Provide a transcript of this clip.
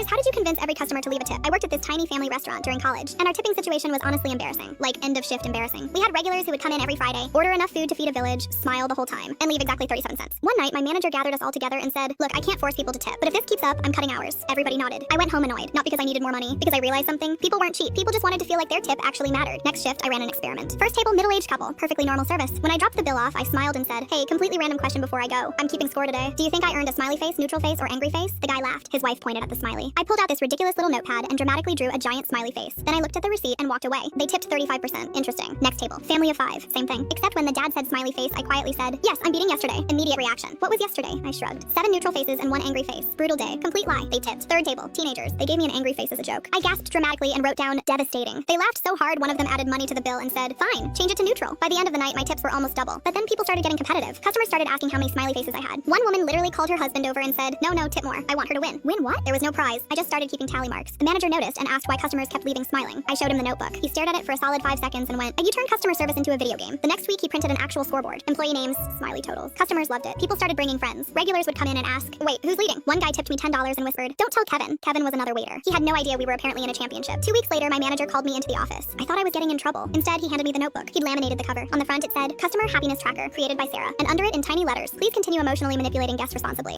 Anyways, how did you convince every customer to leave a tip? I worked at this tiny family restaurant during college, and our tipping situation was honestly embarrassing. Like, end of shift embarrassing. We had regulars who would come in every Friday, order enough food to feed a village, smile the whole time, and leave exactly 37 cents. One night, my manager gathered us all together and said, look, I can't force people to tip, but if this keeps up, I'm cutting hours. Everybody nodded. I went home annoyed, not because I needed more money, because I realized something. People weren't cheap. People just wanted to feel like their tip actually mattered. Next shift, I ran an experiment. First table, middle-aged couple, perfectly normal service. When I dropped the bill off, I smiled and said, hey, completely random question before I go. I'm keeping score today. Do you think I earned a smiley face, neutral face, or angry face? The guy laughed. His wife pointed at the smiley. I pulled out this ridiculous little notepad and dramatically drew a giant smiley face. Then I looked at the receipt and walked away. They tipped 35%. Interesting. Next table. Family of 5. Same thing. Except when the dad said smiley face, I quietly said, yes, I'm beating yesterday. Immediate reaction. What was yesterday? I shrugged. 7 neutral faces and 1 angry face. Brutal day. Complete lie. They tipped. Third table. Teenagers. They gave me an angry face as a joke. I gasped dramatically and wrote down devastating. They laughed so hard one of them added money to the bill and said, fine, change it to neutral. By the end of the night, my tips were almost double. But then people started getting competitive. Customers started asking how many smiley faces I had. One woman literally called her husband over and said, no, tip more. I want her to win. Win what? There was no prize. I just started keeping tally marks. The manager noticed and asked why customers kept leaving smiling. I showed him the notebook. He stared at it for a solid 5 seconds and went, you turned customer service into a video game. The next week, he printed an actual scoreboard. Employee names, smiley totals. Customers loved it. People started bringing friends. Regulars would come in and ask, wait, who's leading? One guy tipped me $10 and whispered, don't tell Kevin. Kevin was another waiter. He had no idea we were apparently in a championship. 2 weeks later, my manager called me into the office. I thought I was getting in trouble. Instead, he handed me the notebook. He'd laminated the cover. On the front, it said, Customer Happiness Tracker, created by Sarah. And under it, in tiny letters, please continue emotionally manipulating guests responsibly.